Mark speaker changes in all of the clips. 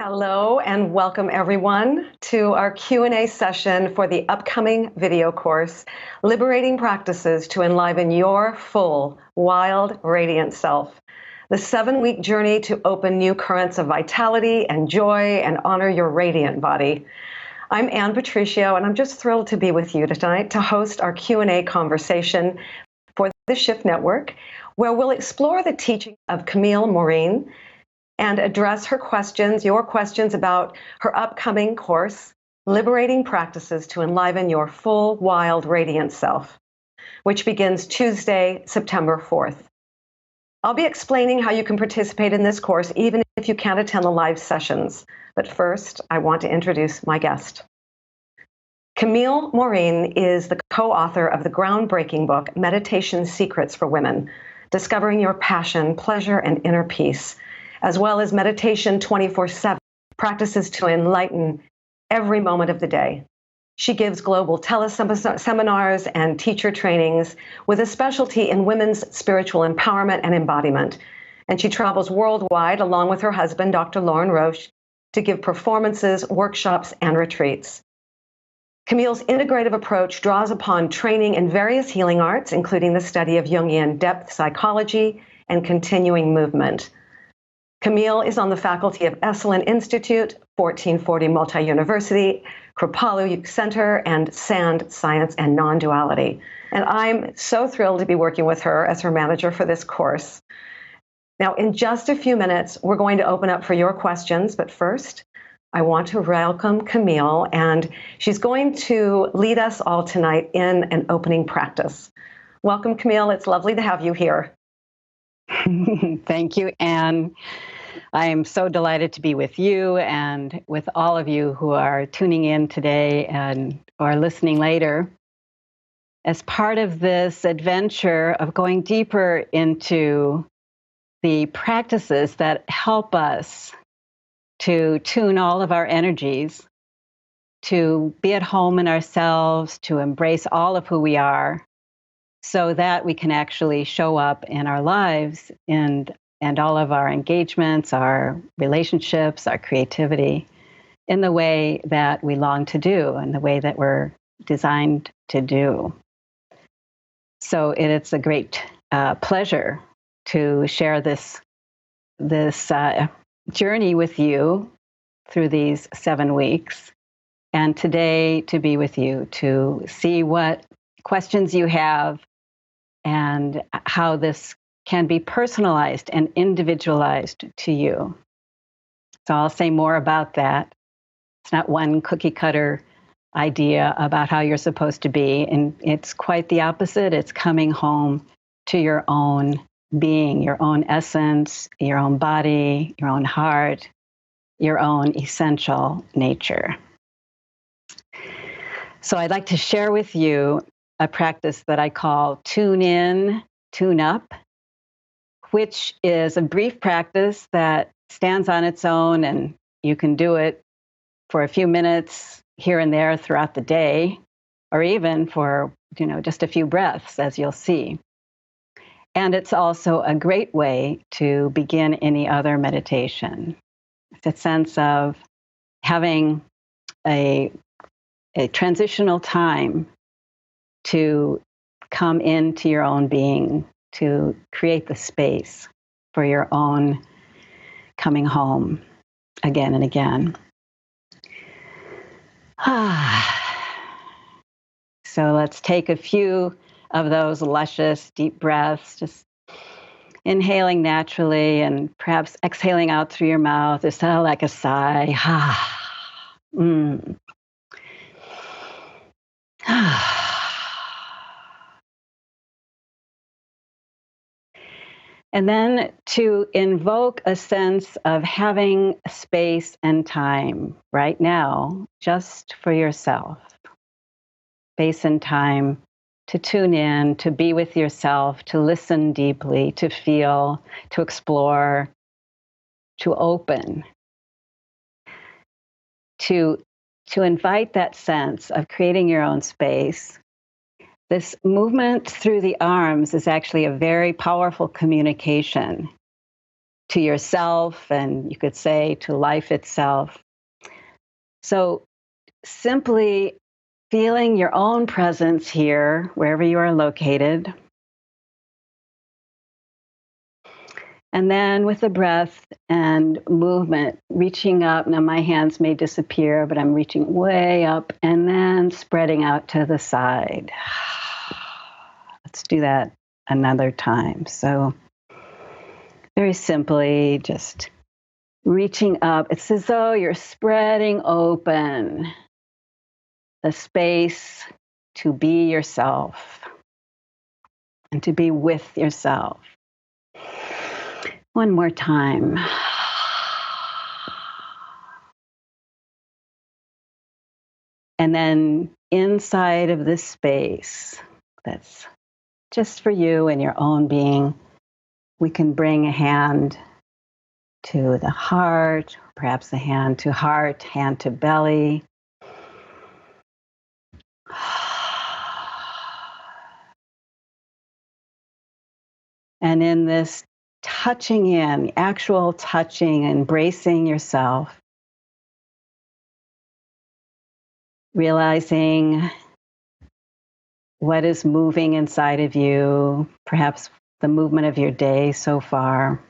Speaker 1: Hello and welcome everyone to our Q&A session for the upcoming video course, Liberating Practices to Enliven Your Full, Wild, Radiant Self. The 7-week journey to open new currents of vitality and joy and honor your radiant body. I'm Ann Patricio and I'm just thrilled to be with you tonight to host our Q&A conversation for the Shift Network, where we'll explore the teaching of Camille Maurine and address your questions about her upcoming course, Liberating Practices to Enliven Your Full, Wild, Radiant Self, which begins Tuesday, September 4th. I'll be explaining how you can participate in this course even if you can't attend the live sessions. But first, I want to introduce my guest. Camille Maurine is the co-author of the groundbreaking book, Meditation Secrets for Women, Discovering Your Passion, Pleasure, and Inner Peace, as well as Meditation 24/7, practices to enlighten every moment of the day. She gives global teleseminars and teacher trainings with a specialty in women's spiritual empowerment and embodiment. And she travels worldwide along with her husband, Dr. Lauren Roche, to give performances, workshops, and retreats. Camille's integrative approach draws upon training in various healing arts, including the study of Jungian depth psychology and continuing movement. Camille is on the faculty of Esalen Institute, 1440 Multi-University, Kripalu Center, and SAND, Science and Non-Duality. And I'm so thrilled to be working with her as her manager for this course. Now, in just a few minutes, we're going to open up for your questions, but first, I want to welcome Camille, and she's going to lead us all tonight in an opening practice. Welcome, Camille. It's lovely to have you here.
Speaker 2: Thank you, Anne. I am so delighted to be with you and with all of you who are tuning in today and or listening later. As part of this adventure of going deeper into the practices that help us to tune all of our energies, to be at home in ourselves, to embrace all of who we are, so that we can actually show up in our lives and all of our engagements, our relationships, our creativity in the way that we long to do and the way that we're designed to do. So it's a great pleasure to share this journey with you through these 7 weeks, and today to be with you to see what questions you have and how this can be personalized and individualized to you. So I'll say more about that. It's not one cookie cutter idea about how you're supposed to be, and it's quite the opposite. It's coming home to your own being, your own essence, your own body, your own heart, your own essential nature. So I'd like to share with you a practice that I call Tune In, Tune Up, which is a brief practice that stands on its own, and you can do it for a few minutes here and there throughout the day, or even for, just a few breaths, as you'll see. And it's also a great way to begin any other meditation. It's a sense of having a transitional time to come into your own being, to create the space for your own coming home again and again. So let's take a few of those luscious, deep breaths, just inhaling naturally and perhaps exhaling out through your mouth, just like a sigh. And then to invoke a sense of having space and time right now, just for yourself. Space and time to tune in, to be with yourself, to listen deeply, to feel, to explore, to open, to invite that sense of creating your own space. This movement through the arms is actually a very powerful communication to yourself, and you could say to life itself. So simply feeling your own presence here, wherever you are located. And then with the breath and movement, reaching up. Now my hands may disappear, but I'm reaching way up and then spreading out to the side. Let's do that another time. So very simply, just reaching up. It's as though you're spreading open the space to be yourself and to be with yourself. One more time. And then inside of this space that's just for you and your own being, we can bring a hand to the heart, perhaps a hand to heart, hand to belly. And in this touching in, actual touching, embracing yourself, realizing what is moving inside of you, perhaps the movement of your day so far.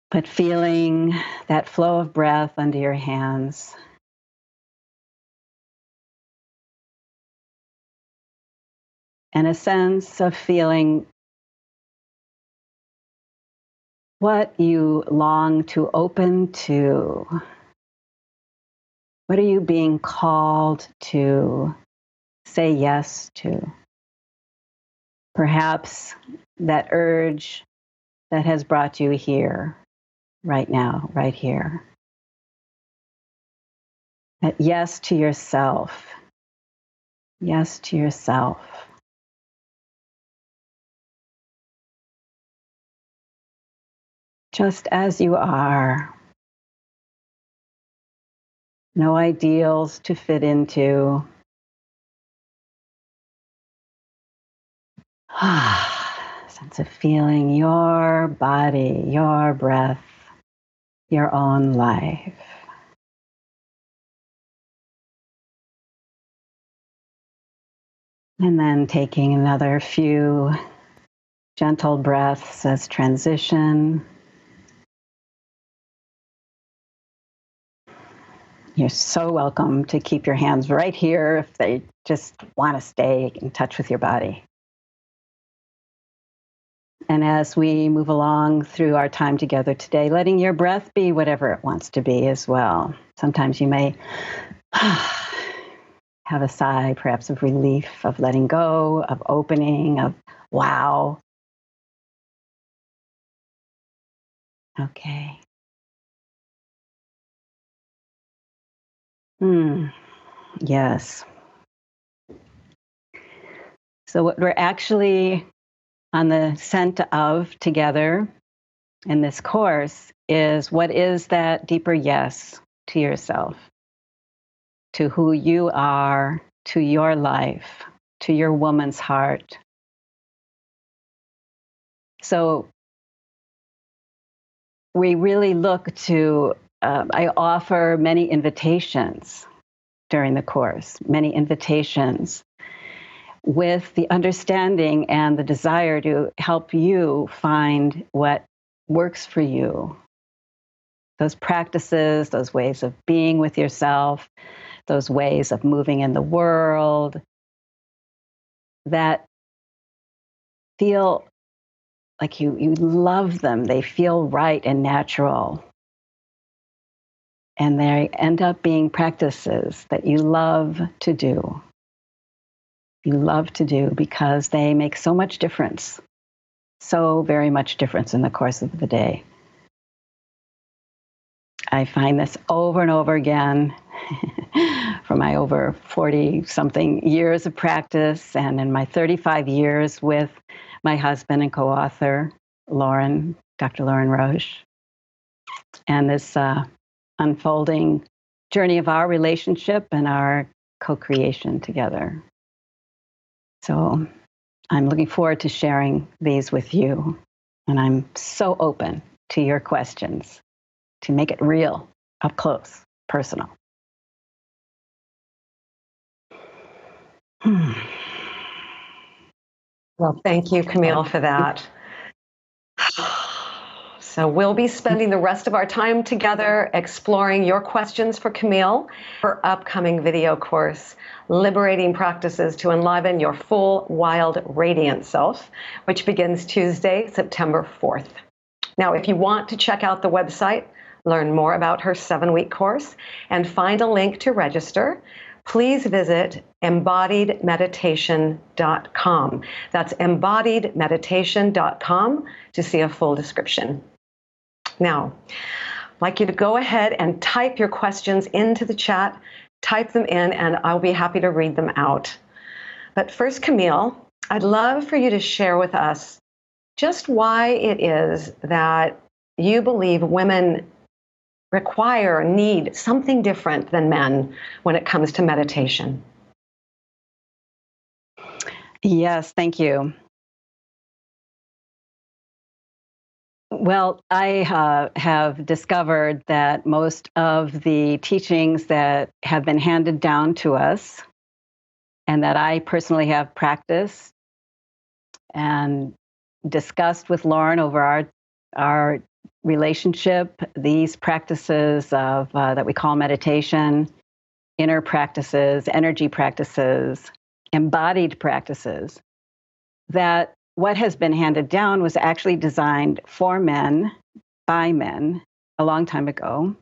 Speaker 2: But feeling that flow of breath under your hands. And a sense of feeling what you long to open to. What are you being called to say yes to? Perhaps that urge that has brought you here, right now, right here. That yes to yourself. Yes to yourself. Just as you are. No ideals to fit into. Sense of feeling your body, your breath, your own life. And then taking another few gentle breaths as transition. You're so welcome to keep your hands right here if they just want to stay in touch with your body. And as we move along through our time together today, letting your breath be whatever it wants to be as well. Sometimes you may have a sigh, perhaps of relief, of letting go, of opening, of wow. Okay. Yes. So what we're actually on the scent of together in this course is, what is that deeper yes to yourself, to who you are, to your life, to your woman's heart. So we really look to, I offer many invitations during the course, many invitations with the understanding and the desire to help you find what works for you. Those practices, those ways of being with yourself, those ways of moving in the world that feel like you love them. They feel right and natural. And they end up being practices that you love to do. You love to do because they make so much difference. So very much difference in the course of the day. I find this over and over again for my over 40-something years of practice, and in my 35 years with my husband and co-author, Lauren, Dr. Lauren Roche, and this unfolding journey of our relationship and our co-creation together. So I'm looking forward to sharing these with you. And I'm so open to your questions to make it real, up close, personal.
Speaker 1: Well, thank you, Camille, for that. So we'll be spending the rest of our time together exploring your questions for Camille, her upcoming video course, Liberating Practices to Enliven Your Full, Wild, Radiant Self, which begins Tuesday, September 4th. Now, if you want to check out the website, learn more about her 7-week course, and find a link to register, please visit embodiedmeditation.com. That's embodiedmeditation.com to see a full description. Now, I'd like you to go ahead and type your questions into the chat, type them in, and I'll be happy to read them out. But first, Camille, I'd love for you to share with us just why it is that you believe women require, need something different than men when it comes to meditation.
Speaker 2: Yes, thank you. Well, I have discovered that most of the teachings that have been handed down to us and that I personally have practiced and discussed with Lauren over our relationship, these practices of that we call meditation, inner practices, energy practices, embodied practices, that what has been handed down was actually designed for men, by men, a long time ago,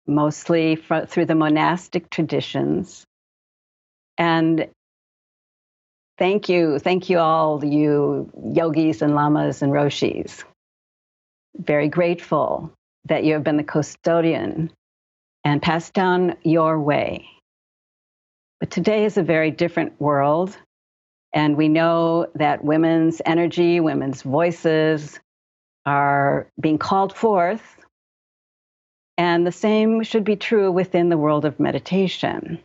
Speaker 2: mostly through the monastic traditions. And thank you all, you yogis and lamas and roshis. Very grateful that you have been the custodian and passed down your way. But today is a very different world. And we know that women's energy, women's voices are being called forth. And the same should be true within the world of meditation.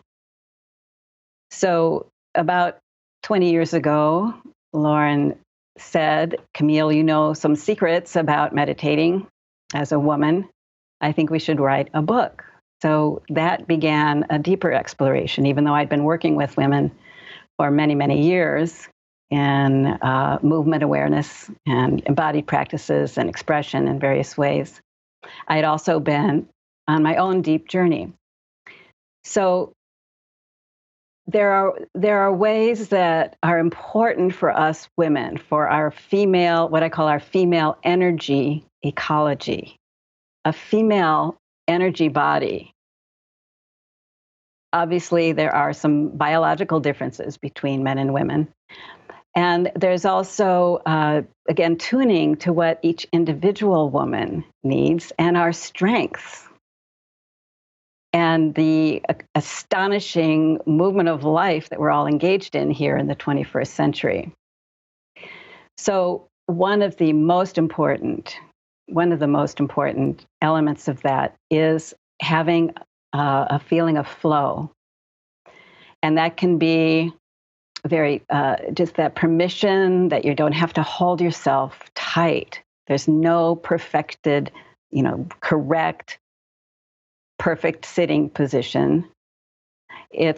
Speaker 2: So about 20 years ago, Lauren said, Camille, you know some secrets about meditating as a woman. I think we should write a book. So that began a deeper exploration, even though I'd been working with women for many, many years in movement awareness and embodied practices and expression in various ways. I had also been on my own deep journey. So there are ways that are important for us women, for our female, what I call our female energy ecology, a female energy body. Obviously, there are some biological differences between men and women. And there's also, again, tuning to what each individual woman needs and our strengths. And the astonishing movement of life that we're all engaged in here in the 21st century. So one of the most important elements of that is having a feeling of flow. And that can be very, just that permission that you don't have to hold yourself tight. There's no perfected, correct, perfect sitting position. You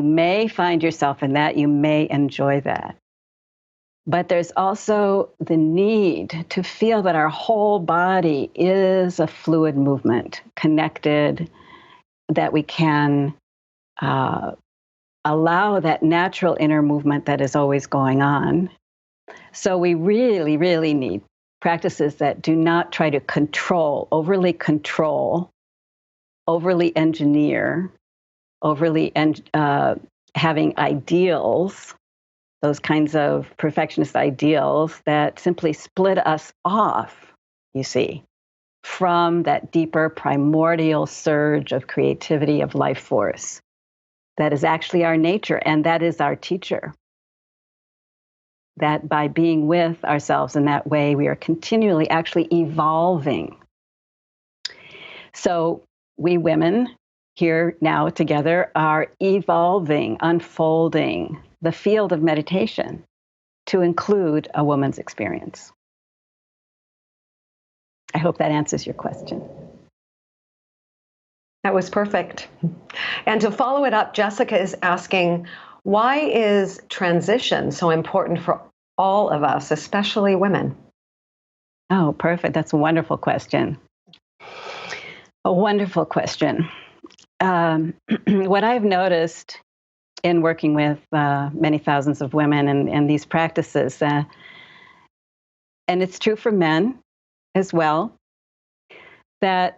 Speaker 2: may find yourself in that, you may enjoy that. But there's also the need to feel that our whole body is a fluid movement, connected, that we can allow that natural inner movement that is always going on. So we really, really need practices that do not try to overly engineer, having ideals, those kinds of perfectionist ideals that simply split us off, you see, from that deeper primordial surge of creativity, of life force. That is actually our nature, and that is our teacher. That by being with ourselves in that way, we are continually actually evolving. So we women here now together are evolving, unfolding the field of meditation to include a woman's experience. I hope that answers your question.
Speaker 1: That was perfect. And to follow it up, Jessica is asking, why is transition so important for all of us, especially women?
Speaker 2: Oh, perfect. That's a wonderful question. A wonderful question. What I've noticed in working with many thousands of women and these practices, and it's true for men as well, that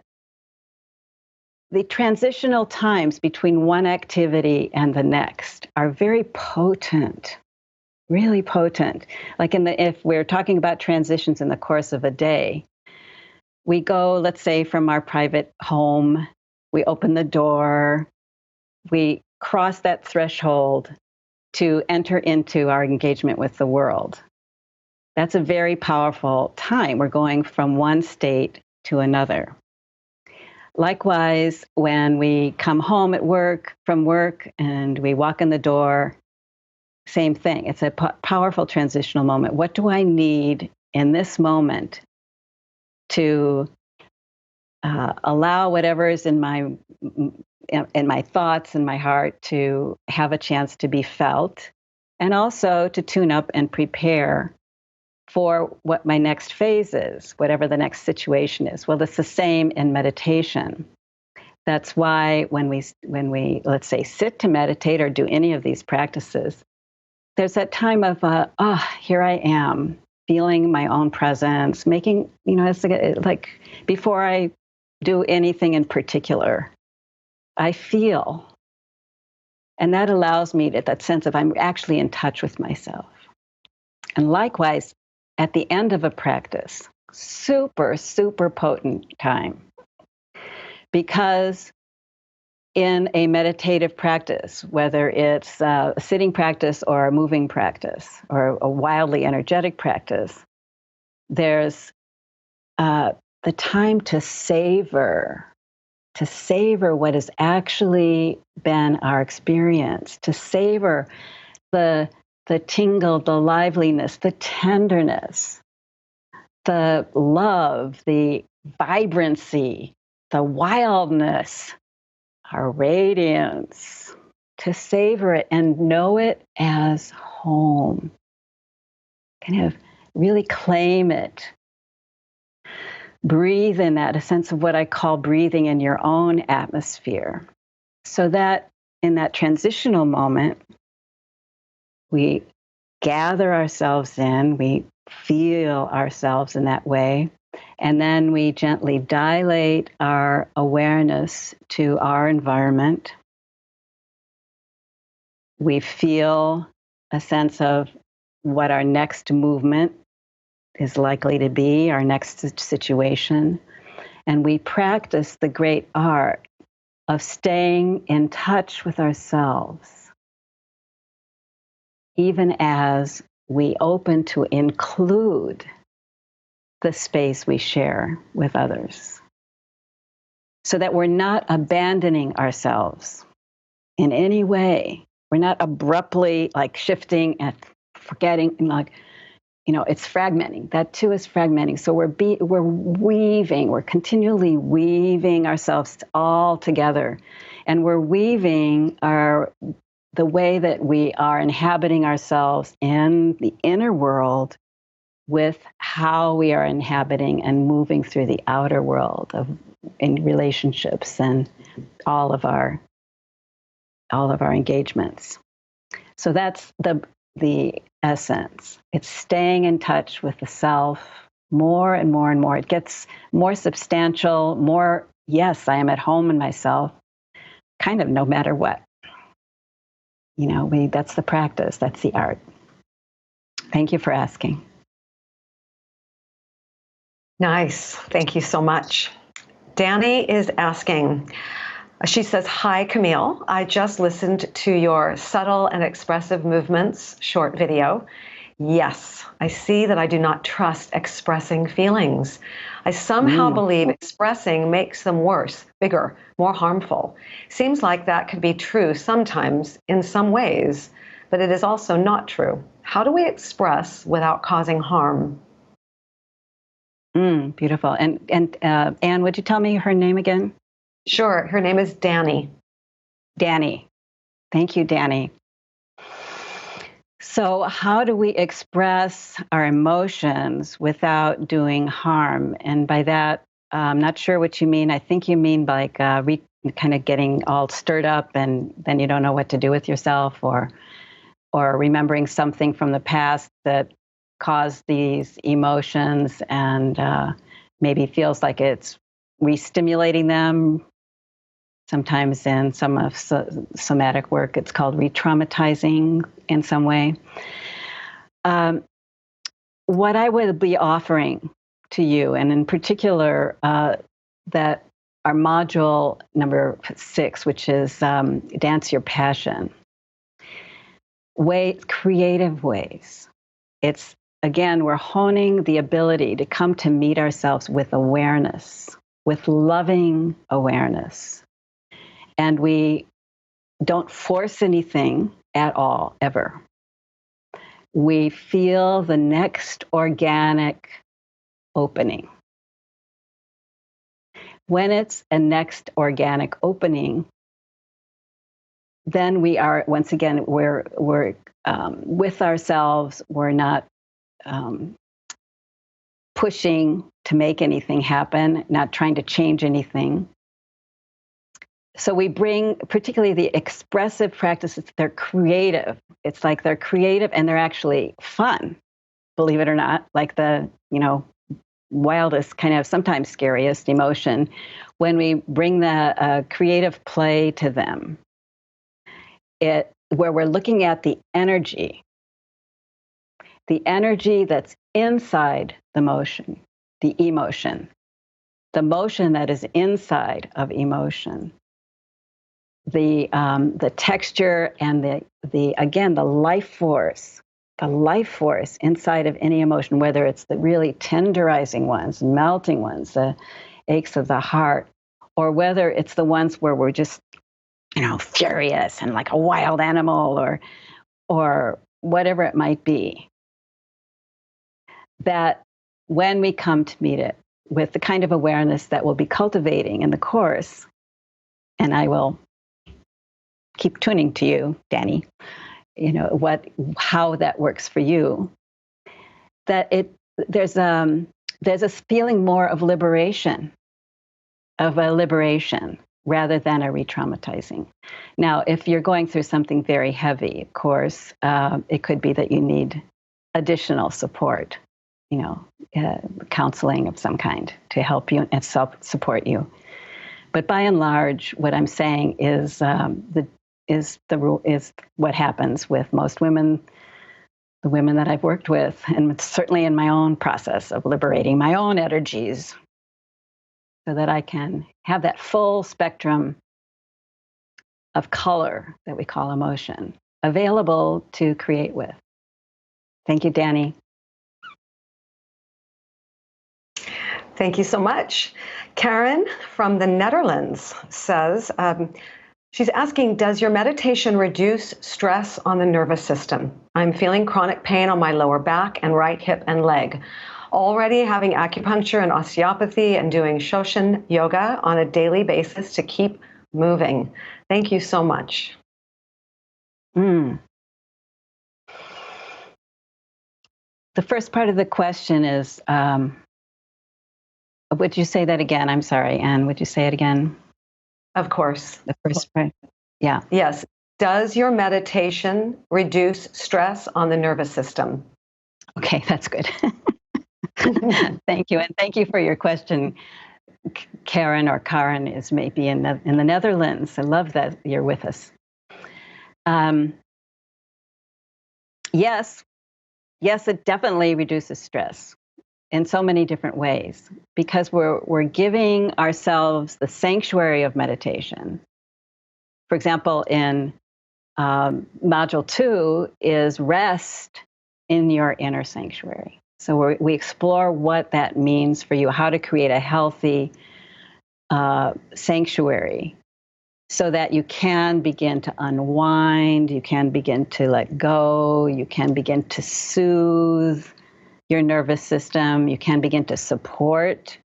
Speaker 2: the transitional times between one activity and the next are very potent, really potent. Like if we're talking about transitions in the course of a day, we go, let's say, from our private home, we open the door, we cross that threshold to enter into our engagement with the world. That's a very powerful time. We're going from one state to another. Likewise, when we come home from work and we walk in the door, same thing. It's a powerful transitional moment. What do I need in this moment to allow whatever is in my thoughts and my heart to have a chance to be felt, and also to tune up and prepare for what my next phase is, whatever the next situation is. Well, it's the same in meditation. That's why when we let's say sit to meditate or do any of these practices, there's that time of here I am, feeling my own presence, making, it's like before I do anything in particular, I feel. And that allows me that sense of I'm actually in touch with myself. And likewise, at the end of a practice, super, super potent time. Because in a meditative practice, whether it's a sitting practice or a moving practice or a wildly energetic practice, there's the time to savor what has actually been our experience, to savor the tingle, the liveliness, the tenderness, the love, the vibrancy, the wildness, our radiance, to savor it and know it as home. Kind of really claim it. Breathe in that, a sense of what I call breathing in your own atmosphere. So that in that transitional moment, we gather ourselves in, we feel ourselves in that way, and then we gently dilate our awareness to our environment. We feel a sense of what our next movement is likely to be, our next situation, and we practice the great art of staying in touch with ourselves, even as we open to include the space we share with others, so that we're not abandoning ourselves in any way. We're not abruptly shifting and forgetting, it's fragmenting. That too is fragmenting. So we're weaving, we're continually weaving ourselves all together, and we're weaving the way that we are inhabiting ourselves in the inner world with how we are inhabiting and moving through the outer world in relationships and all of our engagements. So that's the essence. It's staying in touch with the self more and more and more. It gets more substantial, more, yes, I am at home in myself, kind of no matter what. That's the practice, that's the art. Thank you for asking.
Speaker 1: Nice. Thank you so much. Danny is asking, she says, "Hi, Camille. I just listened to your subtle and expressive movements short video. Yes, I see that I do not trust expressing feelings. I somehow believe expressing makes them worse, bigger, more harmful. Seems like that could be true sometimes in some ways, but it is also not true. How do we express without causing harm?
Speaker 2: Beautiful. And Anne, would you tell me her name again?
Speaker 1: Sure. Her name is Danny.
Speaker 2: Danny. Thank you, Danny. So how do we express our emotions without doing harm? And by that, I'm not sure what you mean. I think you mean like kind of getting all stirred up and then you don't know what to do with yourself, or remembering something from the past that caused these emotions and maybe feels like it's re-stimulating them. Sometimes in some of somatic work, it's called re-traumatizing in some way. What I would be offering to you, and in particular, that our module number 6, which is Dance Your Passion, creative ways. It's, again, we're honing the ability to come to meet ourselves with awareness, with loving awareness. And we don't force anything at all, ever. We feel the next organic opening. When it's a next organic opening, then we are, once again, we're with ourselves. We're not pushing to make anything happen, not trying to change anything. So we bring, particularly the expressive practices, they're creative. It's like they're creative and they're actually fun, believe it or not, like the, wildest, kind of sometimes scariest emotion. When we bring the creative play to them, where we're looking at the energy that's inside the motion, the emotion, the motion that is inside of emotion. The texture and the life force inside of any emotion, whether it's the really tenderizing ones, melting ones, the aches of the heart, or whether it's the ones where we're just, furious and like a wild animal, or whatever it might be. That when we come to meet it with the kind of awareness that we'll be cultivating in the course, and I will keep tuning to you, Danny, how that works for you, that there's a feeling more of liberation, rather than a re-traumatizing. Now, if you're going through something very heavy, of course, it could be that you need additional support, counseling of some kind to help you and support you. But by and large, what I'm saying is what happens with most women, the women that I've worked with, and certainly in my own process of liberating my own energies, so that I can have that full spectrum of color that we call emotion available to create with. Thank you, Danny.
Speaker 1: Thank you so much. Karen from the Netherlands says, she's asking, does your meditation reduce stress on the nervous system? I'm feeling chronic pain on my lower back and right hip and leg. Already having acupuncture and osteopathy and doing Shoshin yoga on a daily basis to keep moving. Thank you so much.
Speaker 2: The first part of the question is, would you say that again? I'm sorry, Anne, would you say it again?
Speaker 1: Of course.
Speaker 2: The first part, yeah.
Speaker 1: Yes. Does your meditation reduce stress on the nervous system?
Speaker 2: Okay, that's good. Thank you. And thank you for your question. Karen, or Karen, is maybe in the Netherlands. I love that you're with us. Yes, it definitely reduces stress in so many different ways, because we're giving ourselves the sanctuary of meditation. For example, in module 2 is rest in your inner sanctuary. So we explore what that means for you, how to create a healthy sanctuary so that you can begin to unwind, you can begin to let go, you can begin to soothe your nervous system, you can begin to support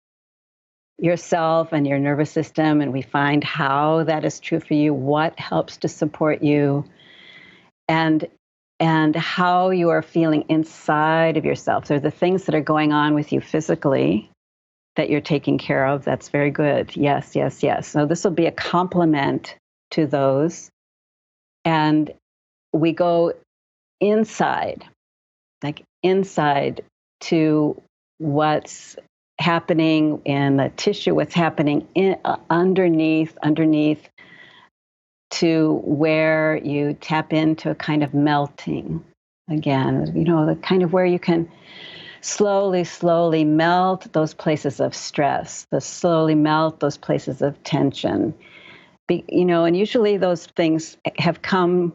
Speaker 2: yourself and your nervous system. And we find how that is true for you, what helps to support you, and how you are feeling inside of yourself. So the things that are going on with you physically that you're taking care of, that's very good. Yes, yes, yes. So this will be a complement to those. And we go inside, like inside to what's happening in the tissue, what's happening underneath to where you tap into a kind of melting again, the kind of where you can slowly melt those places of stress, slowly melt those places of tension. And usually those things have become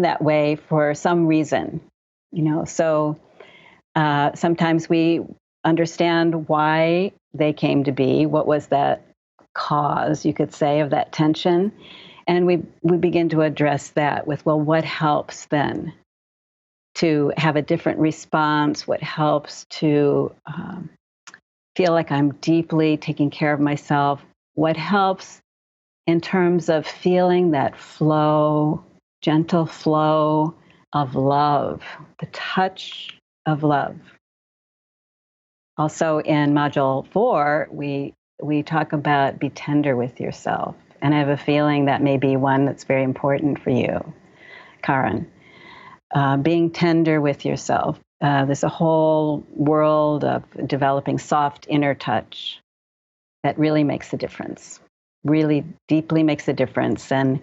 Speaker 2: that way for some reason, so sometimes we understand why they came to be, what was that cause, you could say, of that tension, and we begin to address that with, well, what helps then to have a different response, what helps to feel like I'm deeply taking care of myself, what helps in terms of feeling that flow, gentle flow of love, the touch of love. Also in Module 4, we talk about be tender with yourself. And I have a feeling that may be one that's very important for you, Karen. Being tender with yourself. There's a whole world of developing soft inner touch that really makes a difference, really deeply makes a difference, and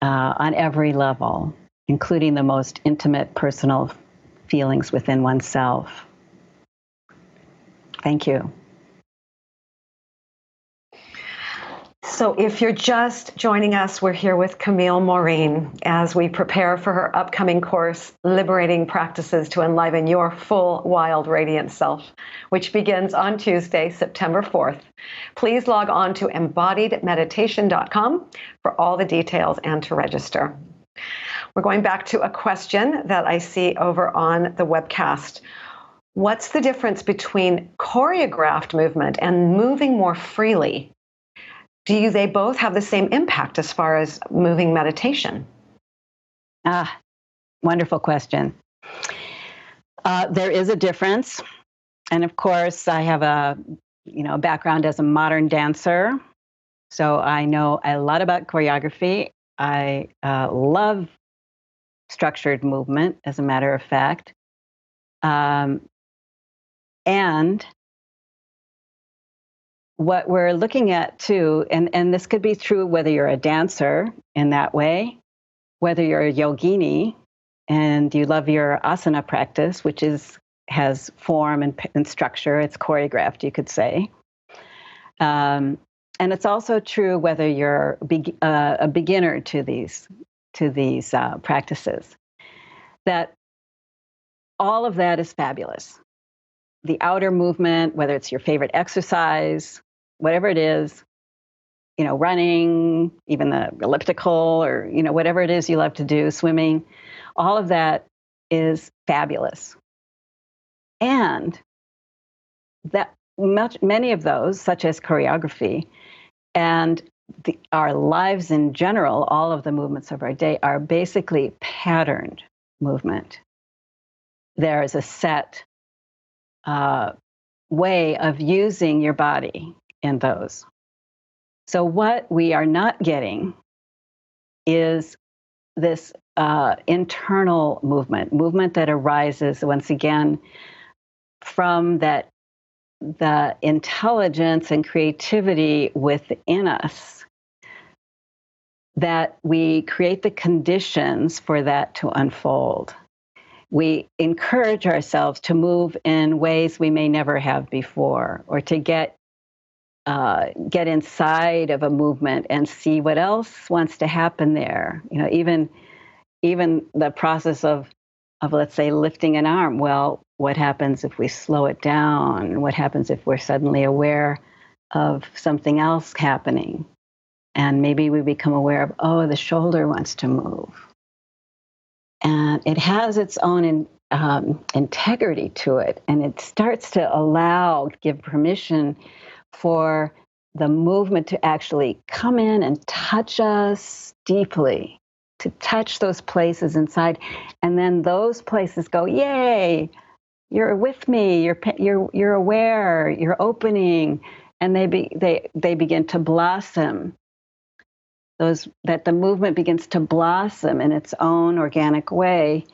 Speaker 2: on every level, including the most intimate personal feelings within oneself. Thank you.
Speaker 1: So if you're just joining us, we're here with Camille Maurine as we prepare for her upcoming course, Liberating Practices to Enliven Your Full Wild Radiant Self, which begins on Tuesday, September 4th. Please log on to embodiedmeditation.com for all the details and to register. We're going back to a question that I see over on the webcast. What's the difference between choreographed movement and moving more freely? Do they both have the same impact as far as moving meditation?
Speaker 2: Wonderful question. There is a difference. And of course, I have a background as a modern dancer. So I know a lot about choreography. I love structured movement, as a matter of fact. And what we're looking at too, and this could be true whether you're a dancer in that way, whether you're a yogini and you love your asana practice, which has form and structure, it's choreographed, you could say. And it's also true whether you're a beginner to these practices, that all of that is fabulous. The outer movement, whether it's your favorite exercise, whatever it is, running, even the elliptical, or, whatever it is you love to do, swimming, all of that is fabulous. And that many of those, such as choreography, and our lives in general, all of the movements of our day are basically patterned movement. There is a set way of using your body in those. So what we are not getting is this internal movement that arises, once again, from the intelligence and creativity within us, that we create the conditions for that to unfold. We encourage ourselves to move in ways we may never have before, or to get inside of a movement and see what else wants to happen there. Even the process of let's say lifting an arm. Well, what happens if we slow it down? What happens if we're suddenly aware of something else happening. And maybe we become aware of, oh, the shoulder wants to move. And it has its own integrity to it. And it starts to give permission for the movement to actually come in and touch us deeply, to touch those places inside. And then those places go, yay, you're with me, you're aware, you're opening. And they begin to blossom. That the movement begins to blossom in its own organic way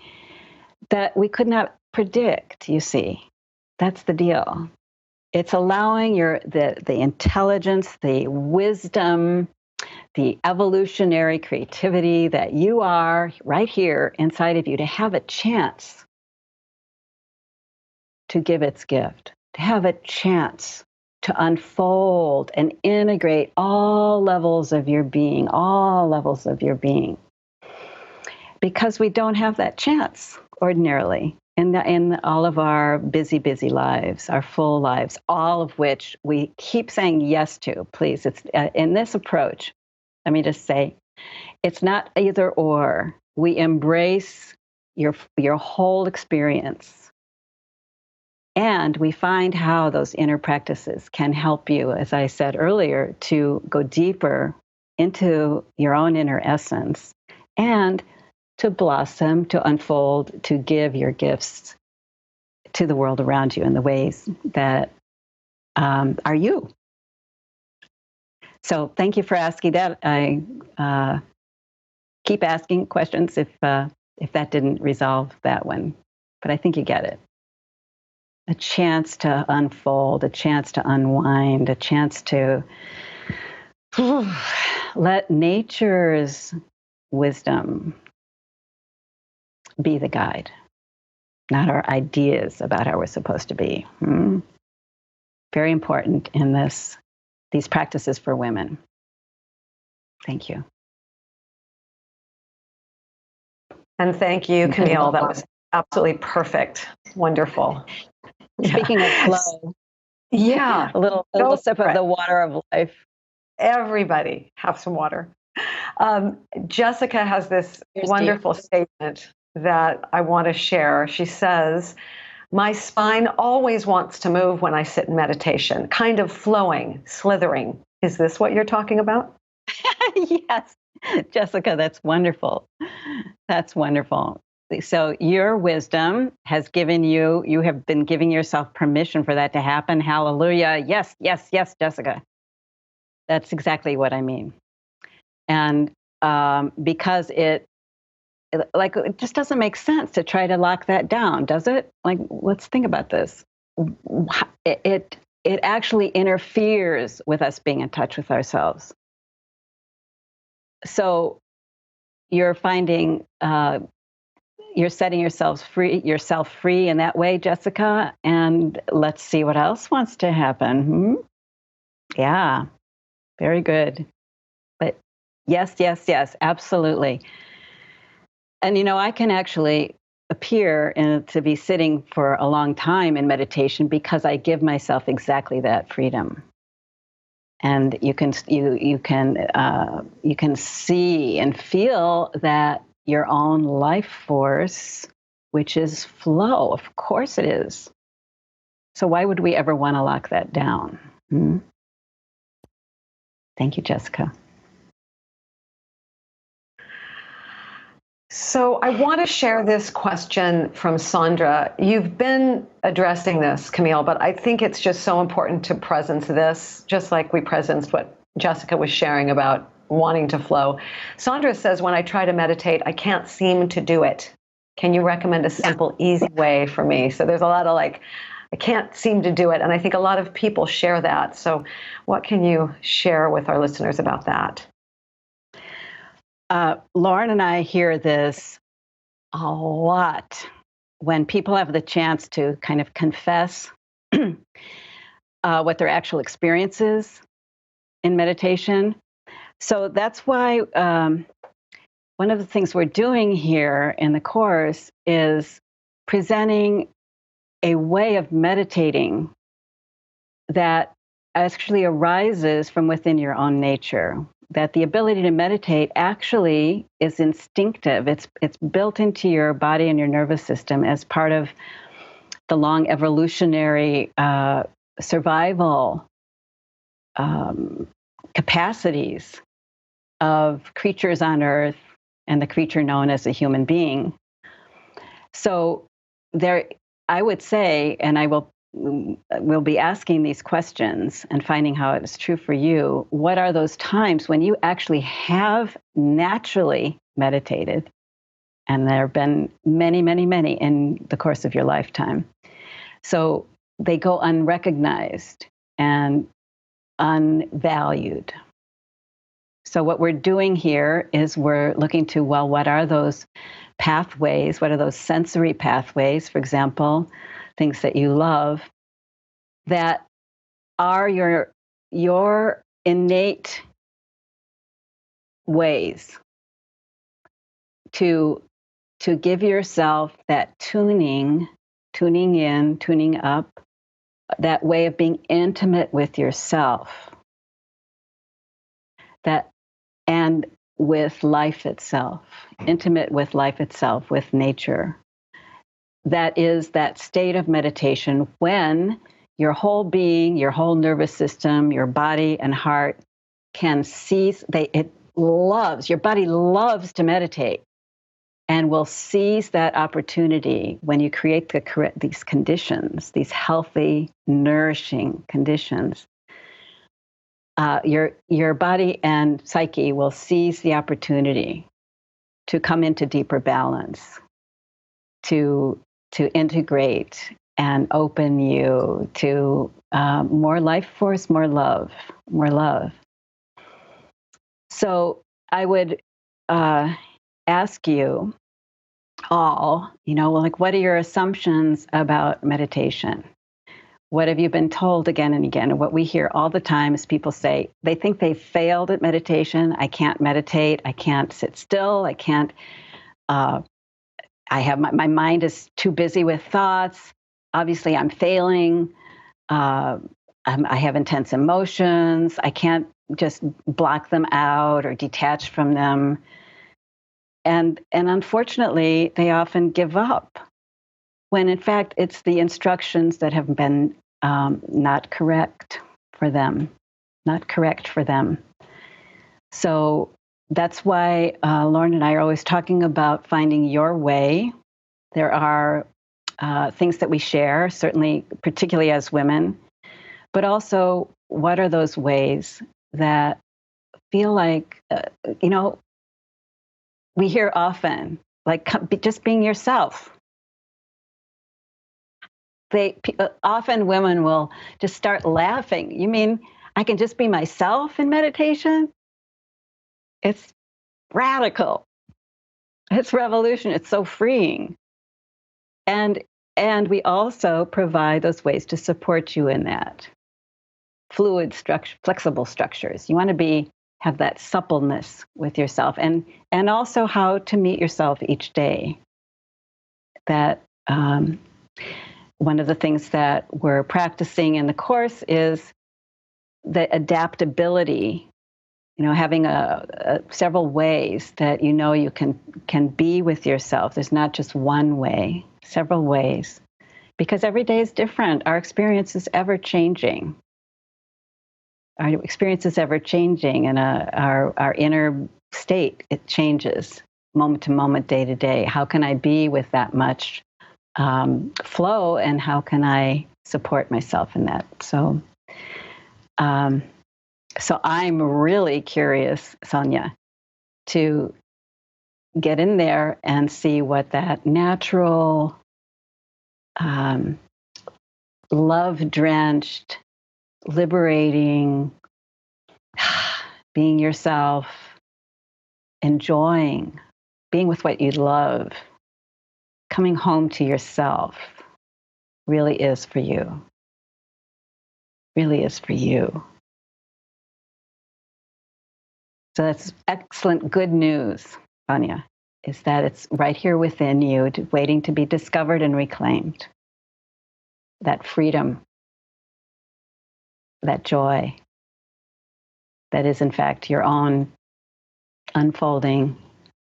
Speaker 2: that we could not predict, you see. That's the deal. It's allowing the intelligence, the wisdom, the evolutionary creativity that you are right here inside of you to have a chance to give its gift, to have a chance to unfold and integrate all levels of your being, because we don't have that chance ordinarily in all of our busy lives, our full lives, all of which we keep saying yes to. Please, it's in this approach, let me just say, it's not either or. We embrace your whole experience. And we find how those inner practices can help you, as I said earlier, to go deeper into your own inner essence and to blossom, to unfold, to give your gifts to the world around you in the ways that are you. So thank you for asking that. I keep asking questions if that didn't resolve that one, but I think you get it. A chance to unfold, a chance to unwind, a chance to let nature's wisdom be the guide, not our ideas about how we're supposed to be. Very important in these practices for women. Thank you.
Speaker 1: And thank you, Camille. That was absolutely perfect. Wonderful.
Speaker 2: Speaking of flow,
Speaker 1: yeah,
Speaker 2: a little sip of the water of life.
Speaker 1: Everybody have some water. Jessica has this wonderful statement that I want to share. She says, my spine always wants to move when I sit in meditation, kind of flowing, slithering. Is this what you're talking about?
Speaker 2: Yes, Jessica, that's wonderful. That's wonderful. So your wisdom has you have been giving yourself permission for that to happen. Hallelujah. Yes, yes, yes, Jessica. That's exactly what I mean. And because it just doesn't make sense to try to lock that down, does it? Like, let's think about this. It actually interferes with us being in touch with ourselves. So you're finding you're setting yourself free in that way, Jessica. And let's see what else wants to happen. Yeah, very good. But yes, yes, yes, absolutely. And I can actually appear to be sitting for a long time in meditation because I give myself exactly that freedom. And you can see and feel that your own life force, which is flow. Of course it is. So why would we ever want to lock that down? Thank you, Jessica.
Speaker 1: So I want to share this question from Sandra. You've been addressing this, Camille, but I think it's just so important to presence this, just like we presenced what Jessica was sharing about wanting to flow. Sandra says, when I try to meditate, I can't seem to do it. Can you recommend a simple, easy way for me? So there's a lot of I can't seem to do it. And I think a lot of people share that. So what can you share with our listeners about that?
Speaker 2: Lauren and I hear this a lot when people have the chance to kind of confess what their actual experience is in meditation. So that's why one of the things we're doing here in the course is presenting a way of meditating that actually arises from within your own nature. That the ability to meditate actually is instinctive. It's built into your body and your nervous system as part of the long evolutionary survival capacities of creatures on Earth and the creature known as a human being. So there, I would say, and we'll be asking these questions and finding how it's true for you. What are those times when you actually have naturally meditated? And there have been many, many, many in the course of your lifetime. So they go unrecognized and unvalued. So what we're doing here is we're looking to, well, what are those pathways? What are those sensory pathways, for example, things that you love, that are your innate ways to give yourself that tuning in, tuning up, that way of being intimate with yourself, that and with life itself, intimate with life itself, with nature. That is that state of meditation when your whole being, your whole nervous system, your body and heart can seize, your body loves to meditate and will seize that opportunity when you create these conditions, these healthy, nourishing conditions. Your body and psyche will seize the opportunity to come into deeper balance, to integrate and open you to more life force, more love. So I would ask you all, like, what are your assumptions about meditation? What have you been told again and again? And what we hear all the time is people say they think they failed at meditation. I can't meditate. I can't sit still. I can't. I have my mind is too busy with thoughts. Obviously, I'm failing. I have intense emotions. I can't just block them out or detach from them. And unfortunately, they often give up when in fact it's the instructions that have been not correct for them. So that's why Lauren and I are always talking about finding your way. There are things that we share, certainly, particularly as women, but also what are those ways that feel like, we hear often, like just being yourself. Often women will just start laughing. You mean I can just be myself in meditation? It's radical. It's revolution. It's so freeing. And we also provide those ways to support you in that. Fluid structure, flexible structures. You want to have that suppleness with yourself, and also how to meet yourself each day. That one of the things that we're practicing in the course is the adaptability. Having several ways that you can be with yourself. There's not just one way, several ways, because every day is different. Our experience is ever changing. And our inner state, it changes moment to moment, day to day. How can I be with that much flow, and how can I support myself in that? So I'm really curious, Sonia, to get in there and see what that natural, love-drenched, liberating, being yourself, enjoying, being with what you love, coming home to yourself really is for you. Really is for you. So that's excellent, good news, Sonia, is that it's right here within you, waiting to be discovered and reclaimed. That freedom that joy that is, in fact, your own unfolding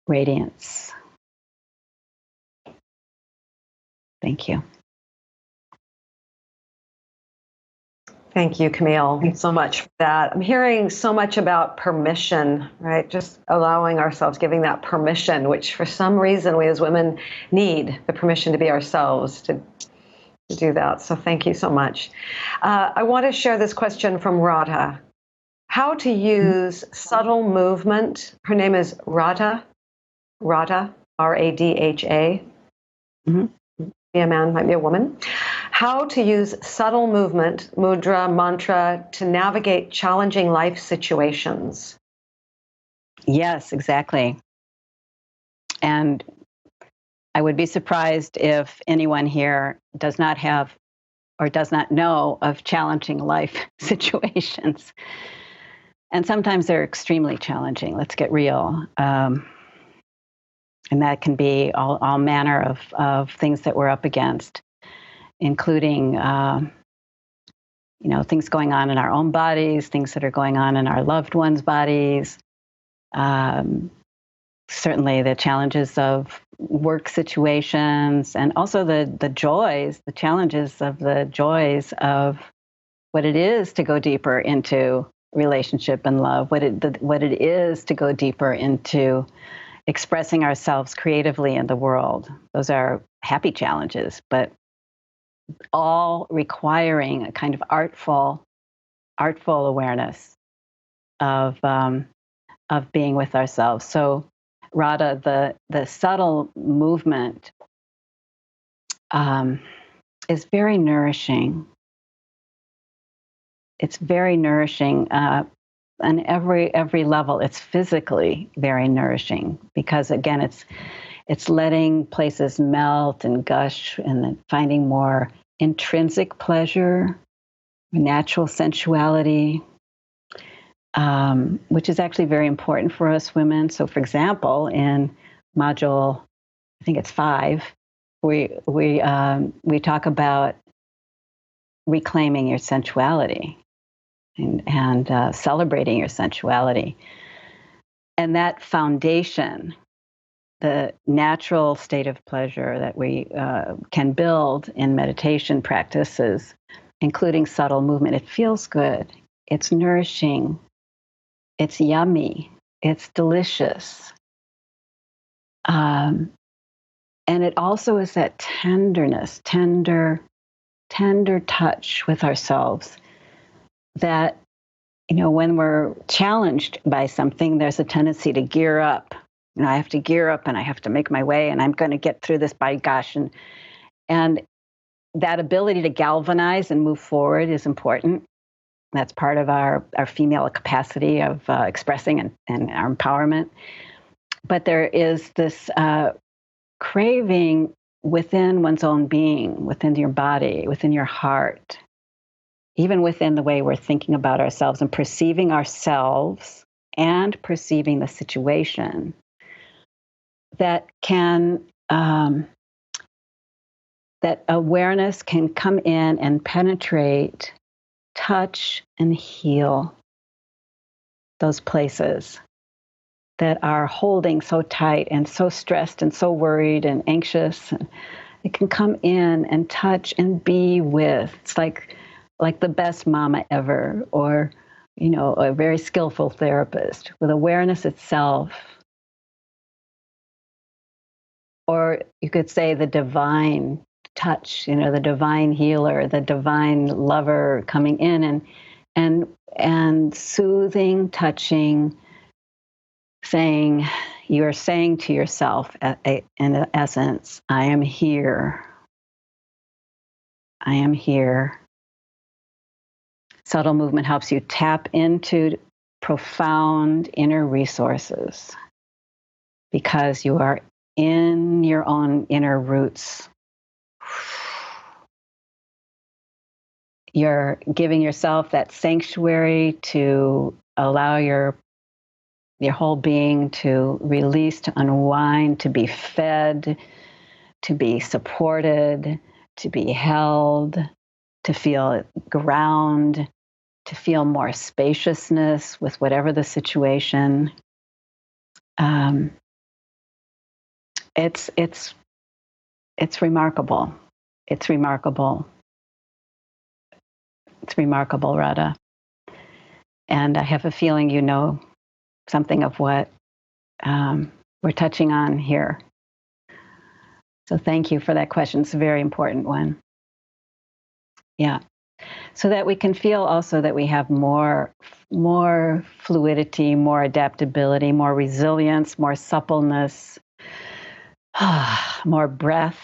Speaker 2: radiance. Thank you.
Speaker 1: Thank you, Camille, so much for that. I'm hearing so much about permission, right? Just allowing ourselves, giving that permission, which for some reason we as women need the permission to be ourselves, to do that. So thank you so much. I want to share this question from Radha. How to use subtle movement. Her name is Radha, Radha, R-A-D-H-A.
Speaker 2: Mm-hmm.
Speaker 1: Be a man, might be a woman. How to use subtle movement, mudra, mantra, to navigate challenging life situations.
Speaker 2: Yes, exactly. And I would be surprised if anyone here does not have or does not know of challenging life situations. And sometimes they're extremely challenging. Let's get real. And that can be all manner of things that we're up against, including things going on in our own bodies, things that are going on in our loved ones' bodies. Certainly the challenges of work situations, and also the joys, the challenges of the joys of what it is to go deeper into relationship and love, what it is to go deeper into expressing ourselves creatively in the world. Those are happy challenges, but all requiring a kind of artful awareness of being with ourselves. So, Radha, the subtle movement is very nourishing. It's very nourishing on every level. It's physically very nourishing because, again, it's letting places melt and gush and then finding more intrinsic pleasure, natural sensuality, which is actually very important for us women. So, for example, in module, I think it's 5, we talk about reclaiming your sensuality and celebrating your sensuality, and that foundation, the natural state of pleasure that we can build in meditation practices, including subtle movement. It feels good. It's nourishing. It's yummy. It's delicious. And it also is that tenderness, tender touch with ourselves that, when we're challenged by something, there's a tendency to gear up. I have to gear up and I have to make my way and I'm going to get through this, by gosh. And that ability to galvanize and move forward is important. That's part of our female capacity of expressing and our empowerment. But there is this craving within one's own being, within your body, within your heart, even within the way we're thinking about ourselves and perceiving ourselves and perceiving the situation, that can, that awareness can come in and penetrate, touch, and heal those places that are holding so tight and so stressed and so worried and anxious. It can come in and touch and be with. It's like the best mama ever, or, a very skillful therapist with awareness itself. Or you could say the divine touch, the divine healer, the divine lover coming in and soothing, touching, saying, you're saying to yourself, in essence, I am here. I am here. Subtle movement helps you tap into profound inner resources because you are in your own inner roots. You're giving yourself that sanctuary to allow your whole being to release, to unwind, to be fed, to be supported, to be held, to feel ground, to feel more spaciousness with whatever the situation. It's remarkable. It's remarkable. It's remarkable, Radha. And I have a feeling you know something of what we're touching on here. So thank you for that question. It's a very important one. Yeah. So that we can feel also that we have more fluidity, more adaptability, more resilience, more suppleness, more breath,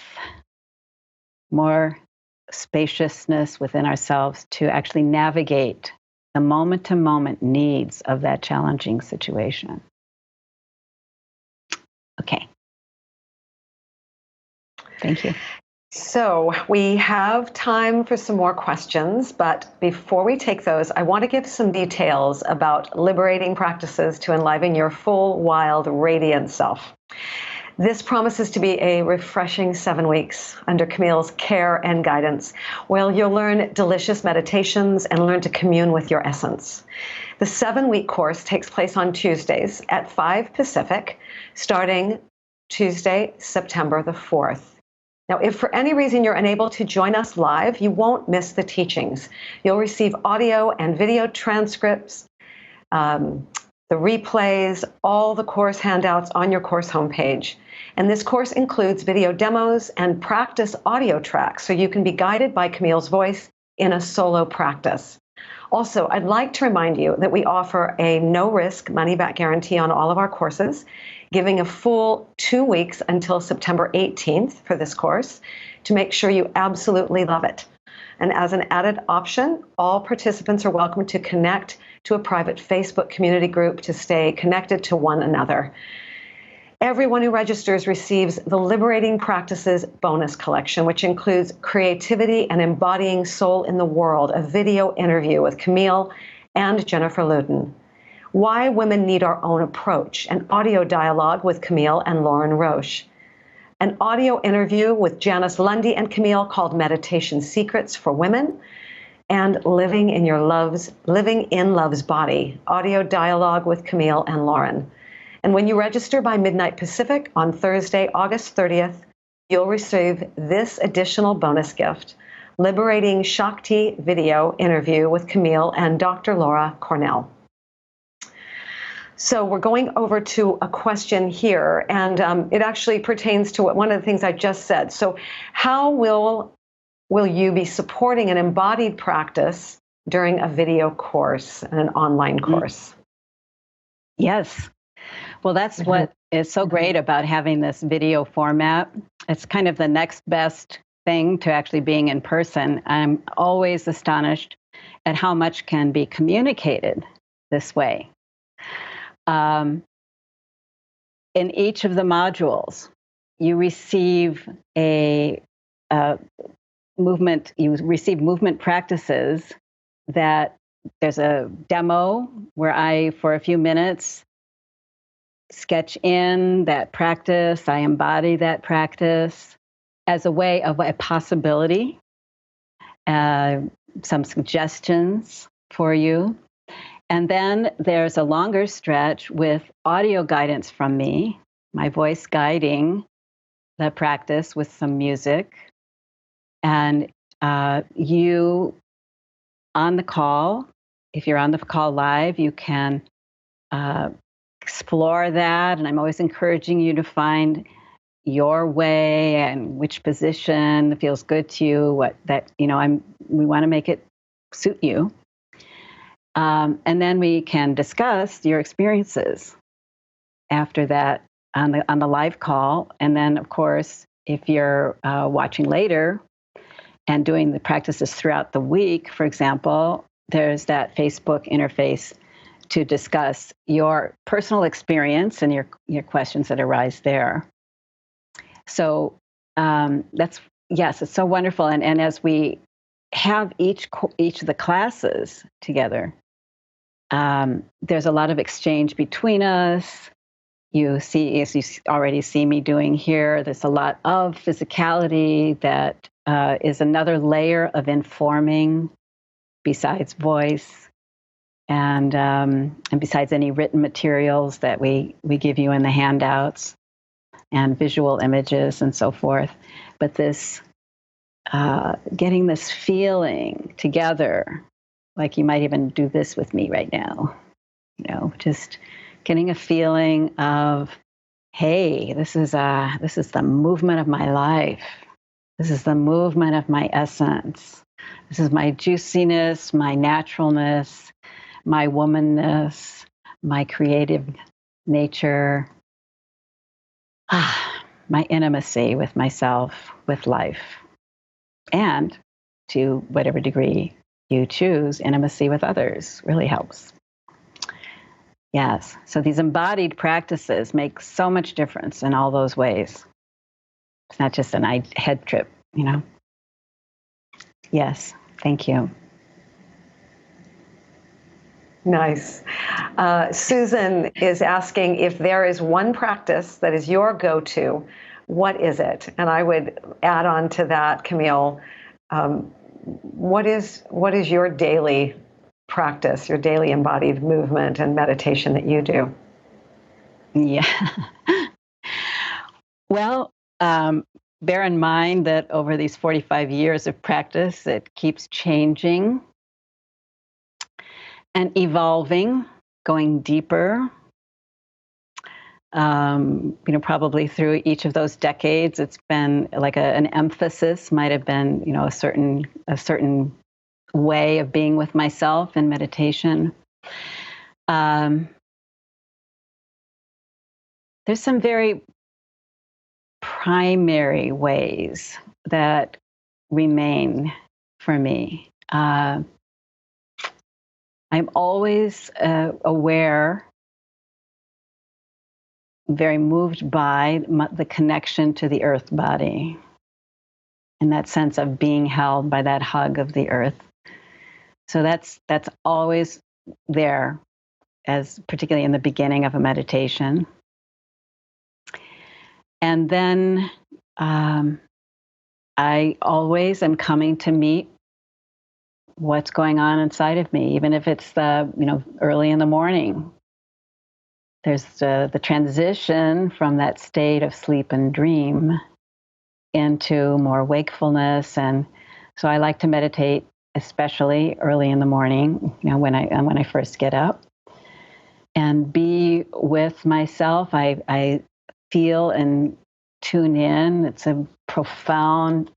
Speaker 2: more spaciousness within ourselves to actually navigate the moment-to-moment needs of that challenging situation. Okay. Thank you.
Speaker 1: So we have time for some more questions, but before we take those, I want to give some details about liberating practices to enliven your full, wild, radiant self. This promises to be a refreshing 7 weeks under Camille's care and guidance, where you'll learn delicious meditations and learn to commune with your essence. The 7-week course takes place on Tuesdays at 5 Pacific, starting Tuesday, September the 4th. Now, if for any reason you're unable to join us live, you won't miss the teachings. You'll receive audio and video transcripts, the replays, all the course handouts on your course homepage. And this course includes video demos and practice audio tracks, so you can be guided by Camille's voice in a solo practice. Also, I'd like to remind you that we offer a no-risk money-back guarantee on all of our courses, giving a full 2 weeks until September 18th for this course to make sure you absolutely love it. And as an added option, all participants are welcome to connect to a private Facebook community group to stay connected to one another. Everyone who registers receives the Liberating Practices bonus collection, which includes Creativity and Embodying Soul in the World, a video interview with Camille and Jennifer Loudon. Why Women Need Our Own Approach, an audio dialogue with Camille and Lauren Roche. An audio interview with Janice Lundy and Camille called Meditation Secrets for Women, and Living in Love's Body, audio dialogue with Camille and Lauren. And when you register by midnight Pacific on Thursday, August 30th, you'll receive this additional bonus gift, Liberating Shakti video interview with Camille and Dr. Laura Cornell. So we're going over to a question here, and it actually pertains to one of the things I just said. So how will you be supporting an embodied practice during a video course and an online course?
Speaker 2: Yes. Well, that's what is so great about having this video format. It's kind of the next best thing to actually being in person. I'm always astonished at how much can be communicated this way. In each of the modules, you receive movement practices that there's a demo where I, for a few minutes, sketch in that practice. I embody that practice as a way of a possibility, some suggestions for you. And then there's a longer stretch with audio guidance from me, my voice guiding the practice with some music. And you on the call, if you're on the call live, you can explore that. And I'm always encouraging you to find your way and which position feels good to you, we want to make it suit you. And then we can discuss your experiences after that on the live call. And then, of course, if you're watching later and doing the practices throughout the week, for example, there's that Facebook interface to discuss your personal experience and your questions that arise there. So it's so wonderful. And as we have each of the classes together, there's a lot of exchange between us. As you already see me doing here, there's a lot of physicality that is another layer of informing besides voice. And besides any written materials that we give you in the handouts and visual images and so forth. But this, getting this feeling together, like you might even do this with me right now, just getting a feeling of, hey, this is the movement of my life. This is the movement of my essence. This is my juiciness, my naturalness, my womanness, my creative nature, my intimacy with myself, with life, and to whatever degree you choose, intimacy with others really helps. Yes, so these embodied practices make so much difference in all those ways. It's not just an head trip, Yes, thank you.
Speaker 1: Nice. Susan is asking if there is one practice that is your go-to, what is it? And I would add on to that, Camille, what is your daily practice, your daily embodied movement and meditation that you do?
Speaker 2: Yeah. Well, bear in mind that over these 45 years of practice, it keeps changing and evolving, going deeper. Probably through each of those decades, it's been like an emphasis might have been, a certain way of being with myself in meditation. There's some very primary ways that remain for me. I'm always aware, very moved by the connection to the earth body and that sense of being held by that hug of the earth. So that's always there, as particularly in the beginning of a meditation. And then I always am coming to meet what's going on inside of me, even if it's early in the morning. There's the transition from that state of sleep and dream into more wakefulness. And so I like to meditate, especially early in the morning, when I first get up, and be with myself. I feel and tune in. It's a profound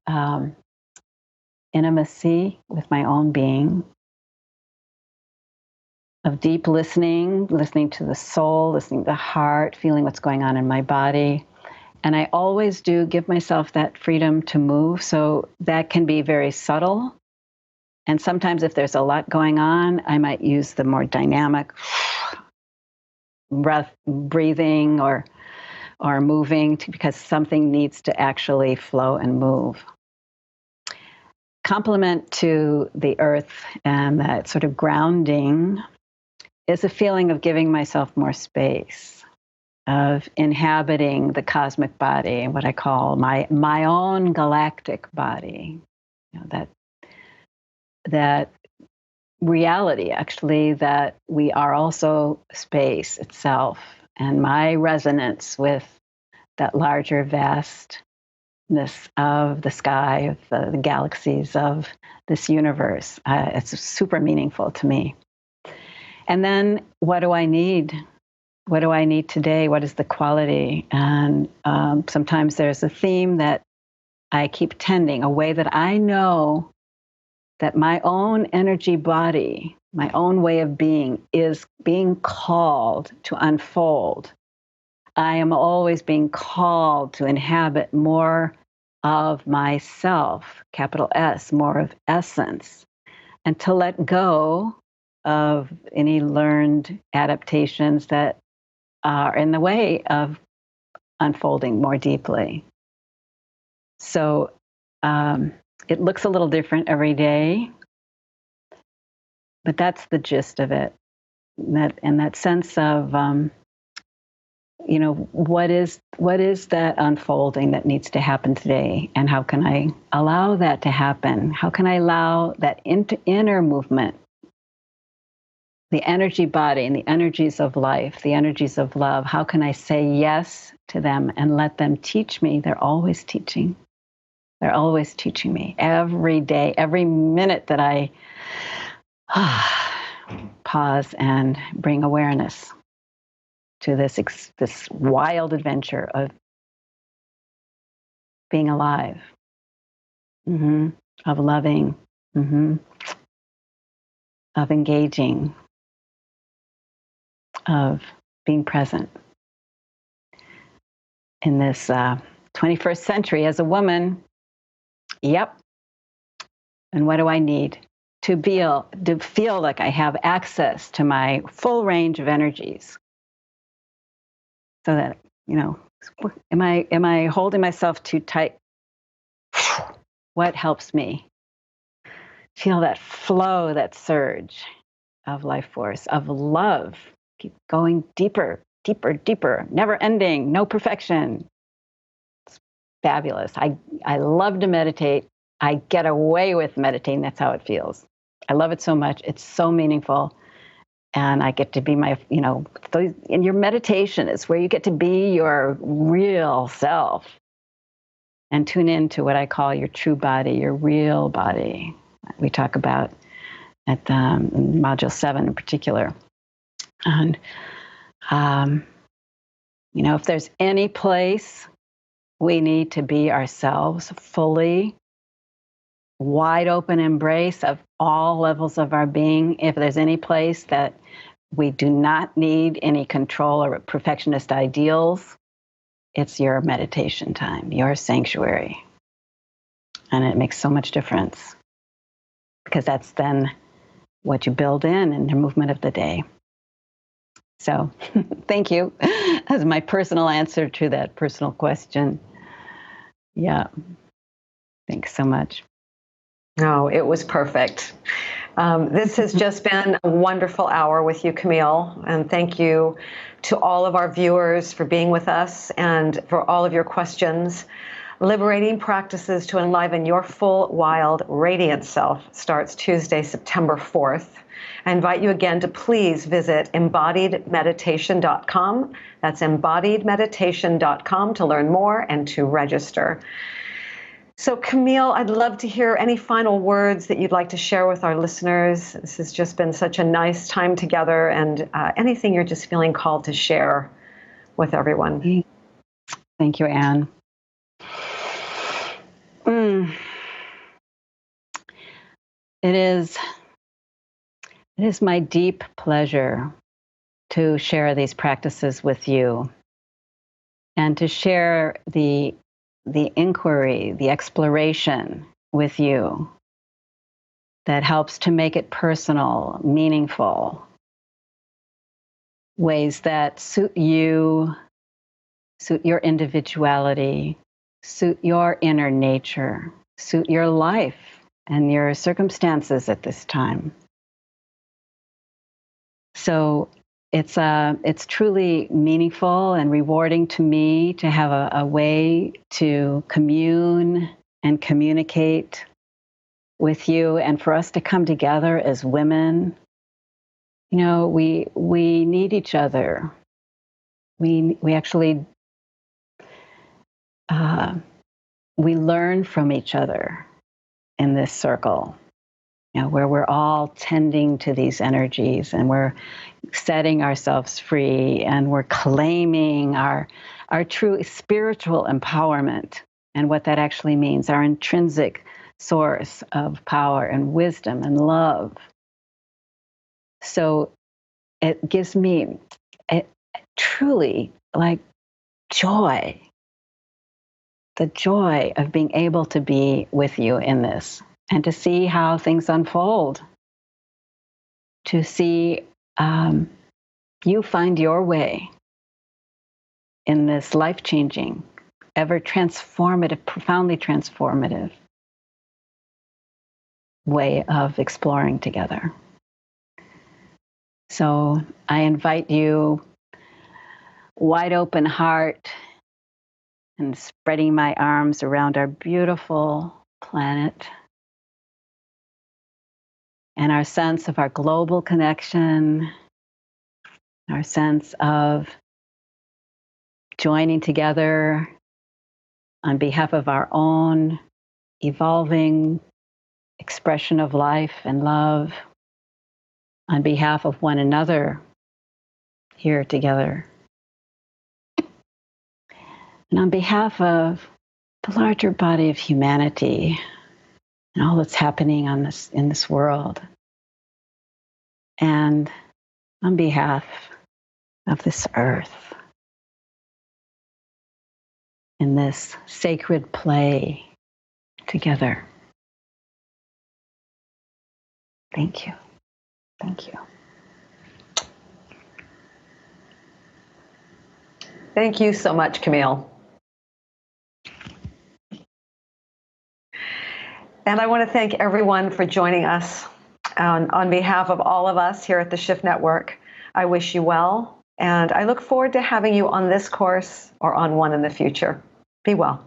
Speaker 2: intimacy with my own being, of deep listening to the soul, listening to the heart, feeling what's going on in my body. And I always do give myself that freedom to move. So that can be very subtle. And sometimes if there's a lot going on, I might use the more dynamic breathing or moving because something needs to actually flow and move. Complement to the earth and that sort of grounding is a feeling of giving myself more space, of inhabiting the cosmic body, what I call my own galactic body. That reality, actually, that we are also space itself, and my resonance with that larger vastness of the sky, of the galaxies of this universe. It's super meaningful to me. And then what do I need? What do I need today? What is the quality? And sometimes there's a theme that I keep tending, a way that I know that my own energy body, my own way of being, is being called to unfold. I am always being called to inhabit more of myself, capital S, more of essence, and to let go of any learned adaptations that are in the way of unfolding more deeply. So it looks a little different every day, but that's the gist of it. And that sense of, what is that unfolding that needs to happen today, and how can I allow that to happen? How can I allow that inner movement, the energy body and the energies of life, the energies of love. How can I say yes to them and let them teach me? They're always teaching. They're always teaching me every day, every minute that I pause and bring awareness to this wild adventure of being alive, of loving, of engaging, of being present in this 21st century as a woman. Yep. And what do I need? To feel like I have access to my full range of energies. So that, am I holding myself too tight? What helps me? Feel that flow, that surge of life force, of love. Keep going deeper, deeper, deeper, never ending, no perfection. It's fabulous. I love to meditate. I get away with meditating. That's how it feels. I love it so much. It's so meaningful. And I get to be in your meditation is where you get to be your real self and tune into what I call your true body, your real body. We talk about at Module 7 in particular. And, if there's any place we need to be ourselves fully, wide open embrace of all levels of our being, if there's any place that we do not need any control or perfectionist ideals, it's your meditation time, your sanctuary. And it makes so much difference because that's then what you build in the movement of the day. So thank you as my personal answer to that personal question. Yeah. Thanks so much.
Speaker 1: No, it was perfect. This has just been a wonderful hour with you, Camille, and thank you to all of our viewers for being with us and for all of your questions. Liberating Practices to Enliven Your Full, Wild, Radiant Self starts Tuesday, September 4th. I invite you again to please visit embodiedmeditation.com. That's embodiedmeditation.com to learn more and to register. So, Camille, I'd love to hear any final words that you'd like to share with our listeners. This has just been such a nice time together, and anything you're just feeling called to share with everyone.
Speaker 2: Thank you, Anne. It is my deep pleasure to share these practices with you and to share the inquiry, the exploration with you that helps to make it personal, meaningful, ways that suit you, suit your individuality, suit your inner nature, suit your life and your circumstances at this time. So it's truly meaningful and rewarding to me to have a way to commune and communicate with you, and for us to come together as women. We need each other. We actually we learn from each other in this circle. Where we're all tending to these energies and we're setting ourselves free and we're claiming our true spiritual empowerment and what that actually means, our intrinsic source of power and wisdom and love. So it gives me truly joy, the joy of being able to be with you in this. And to see how things unfold, to see you find your way in this life-changing, ever transformative, profoundly transformative way of exploring together. So I invite you, wide open heart, and spreading my arms around our beautiful planet. and our sense of our global connection, our sense of joining together on behalf of our own evolving expression of life and love, on behalf of one another here together, and on behalf of the larger body of humanity and all that's happening in this world, and on behalf of this earth, in this sacred play together. Thank you. Thank you.
Speaker 1: Thank you so much, Camille. And I want to thank everyone for joining us. On behalf of all of us here at the Shift Network, I wish you well, and I look forward to having you on this course or on one in the future. Be well.